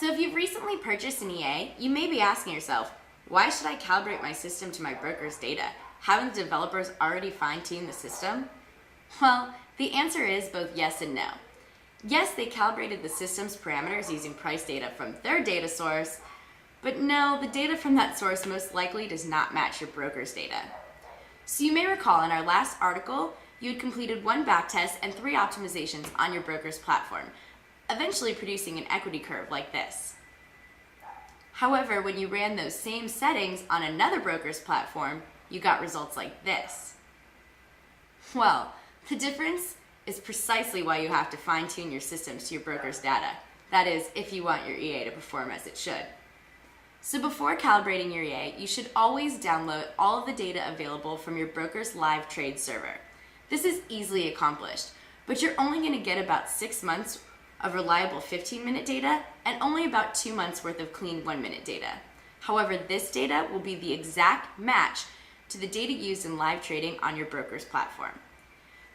So if you've recently purchased an EA, you may be asking yourself, why should I calibrate my system to my broker's data? Haven't the developers already fine-tuned the system? Well, the answer is both yes and no. Yes, they calibrated the system's parameters using price data from their data source, but no, the data from that source most likely does not match your broker's data. So you may recall in our last article, you had completed 1 backtest and 3 optimizations on your broker's platform, eventually producing an equity curve like this. However, when you ran those same settings on another broker's platform, you got results like this. Well, the difference is precisely why you have to fine-tune your systems to your broker's data. That is, if you want your EA to perform as it should. So before calibrating your EA, you should always download all of the data available from your broker's live trade server. This is easily accomplished, but you're only going to get about 6 months of reliable 15-minute data and only about 2 months worth of clean 1-minute data. However, this data will be the exact match to the data used in live trading on your broker's platform.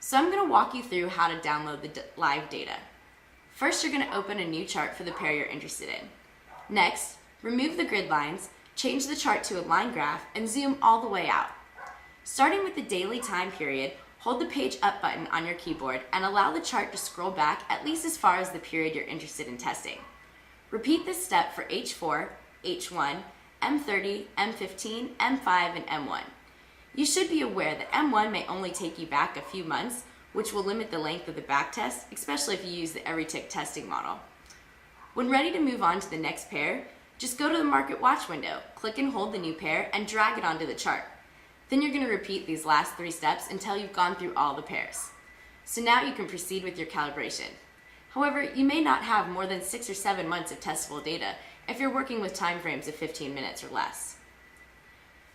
So I'm going to walk you through how to download the live data. First, you're going to open a new chart for the pair you're interested in. Next, remove the grid lines, change the chart to a line graph, and zoom all the way out. Starting with the daily time period, hold the page up button on your keyboard and allow the chart to scroll back at least as far as the period you're interested in testing. Repeat this step for H4, H1, M30, M15, M5, and M1. You should be aware that M1 may only take you back a few months, which will limit the length of the backtest, especially if you use the every tick testing model. When ready to move on to the next pair, just go to the Market Watch window, click and hold the new pair, and drag it onto the chart. Then you're going to repeat these last 3 steps until you've gone through all the pairs. So now you can proceed with your calibration. However, you may not have more than 6 or 7 months of testable data if you're working with time frames of 15 minutes or less.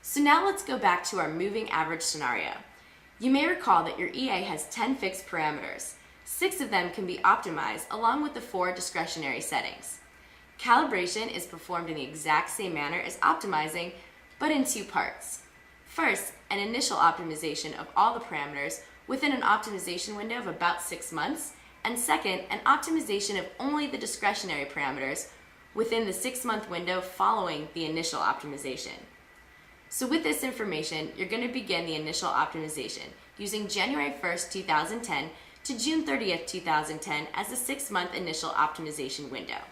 So now let's go back to our moving average scenario. You may recall that your EA has 10 fixed parameters. 6 of them can be optimized along with the 4 discretionary settings. Calibration is performed in the exact same manner as optimizing, but in 2 parts. First, an initial optimization of all the parameters within an optimization window of about 6 months, and second, an optimization of only the discretionary parameters within the 6-month window following the initial optimization. So with this information, you're going to begin the initial optimization using January 1st, 2010 to June 30th, 2010 as a 6-month initial optimization window.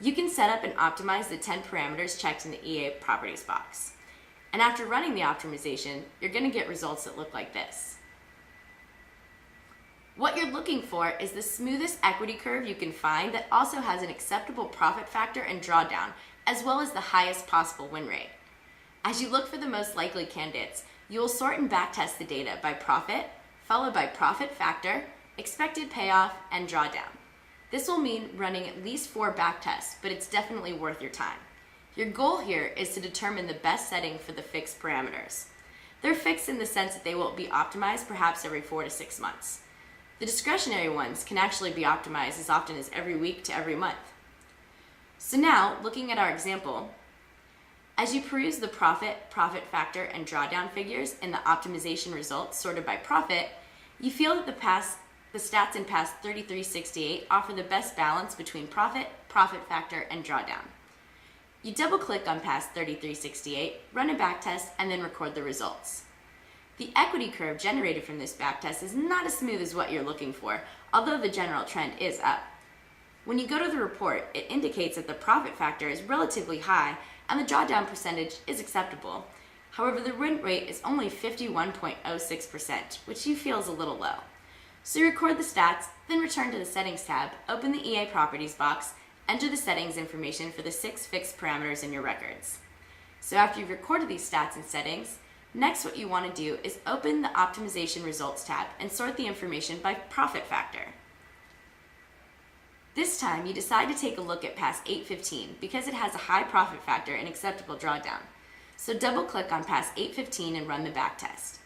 You can set up and optimize the 10 parameters checked in the EA properties box. And after running the optimization, you're going to get results that look like this. What you're looking for is the smoothest equity curve you can find that also has an acceptable profit factor and drawdown, as well as the highest possible win rate. As you look for the most likely candidates, you will sort and backtest the data by profit, followed by profit factor, expected payoff, and drawdown. This will mean running at least 4 backtests, but it's definitely worth your time. Your goal here is to determine the best setting for the fixed parameters. They're fixed in the sense that they will be optimized perhaps every 4 to 6 months. The discretionary ones can actually be optimized as often as every week to every month. So now, looking at our example, as you peruse the profit factor, and drawdown figures in the optimization results sorted by profit, you feel that the stats in PASS 3368 offer the best balance between profit factor, and drawdown. You double-click on PASS 3368, run a backtest, and then record the results. The equity curve generated from this backtest is not as smooth as what you're looking for, although the general trend is up. When you go to the report, it indicates that the profit factor is relatively high and the drawdown percentage is acceptable. However, the win rate is only 51.06%, which you feel is a little low. So you record the stats, then return to the Settings tab, open the EA Properties box, enter the settings information for the 6 fixed parameters in your records. So after you've recorded these stats and settings, next what you want to do is open the Optimization Results tab and sort the information by profit factor. This time, you decide to take a look at PASS 815 because it has a high profit factor and acceptable drawdown. So double-click on PASS 815 and run the backtest.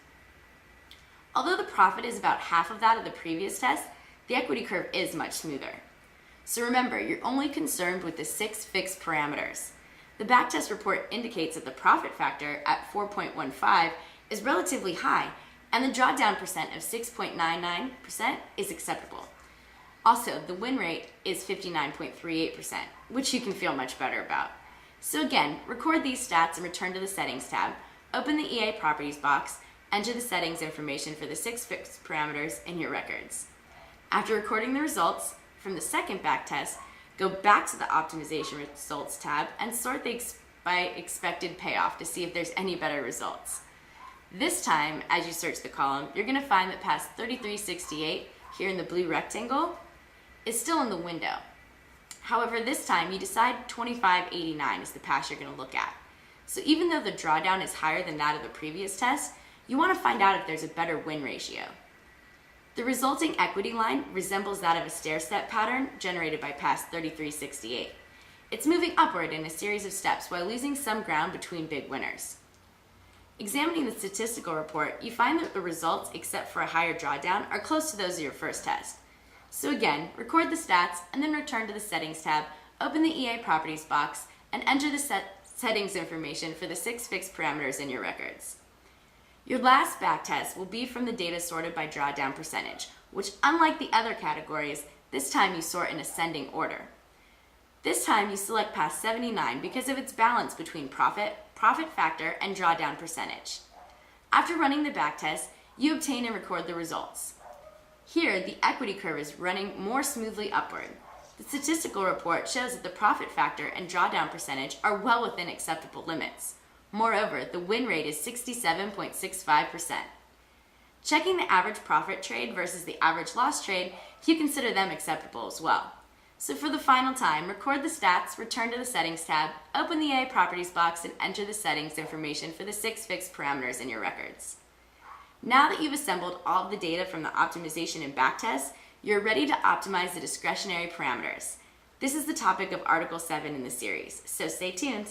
Although the profit is about half of that of the previous test, the equity curve is much smoother. So remember, you're only concerned with the 6 fixed parameters. The backtest report indicates that the profit factor at 4.15 is relatively high, and the drawdown percent of 6.99% is acceptable. Also, the win rate is 59.38%, which you can feel much better about. So again, record these stats and return to the Settings tab, open the EA Properties box, enter the settings information for the 6 fixed parameters in your records. After recording the results from the second backtest, go back to the Optimization Results tab and sort by expected payoff to see if there's any better results. This time, as you search the column, you're going to find that past 3368, here in the blue rectangle, is still in the window. However, this time you decide 2589 is the pass you're going to look at. So even though the drawdown is higher than that of the previous test, you want to find out if there's a better win ratio. The resulting equity line resembles that of a stair-step pattern generated by pass 3368. It's moving upward in a series of steps while losing some ground between big winners. Examining the statistical report, you find that the results, except for a higher drawdown, are close to those of your first test. So again, record the stats and then return to the Settings tab, open the EA Properties box, and enter the settings information for the 6 fixed parameters in your records. Your last backtest will be from the data sorted by drawdown percentage, which, unlike the other categories, this time you sort in ascending order. This time you select pass 79 because of its balance between profit factor, and drawdown percentage. After running the backtest, you obtain and record the results. Here, the equity curve is running more smoothly upward. The statistical report shows that the profit factor and drawdown percentage are well within acceptable limits. Moreover, the win rate is 67.65%. Checking the average profit trade versus the average loss trade, you consider them acceptable as well. So for the final time, record the stats, return to the Settings tab, open the EA Properties box, and enter the settings information for the 6 fixed parameters in your records. Now that you've assembled all of the data from the optimization and backtest, you're ready to optimize the discretionary parameters. This is the topic of Article 7 in the series, so stay tuned.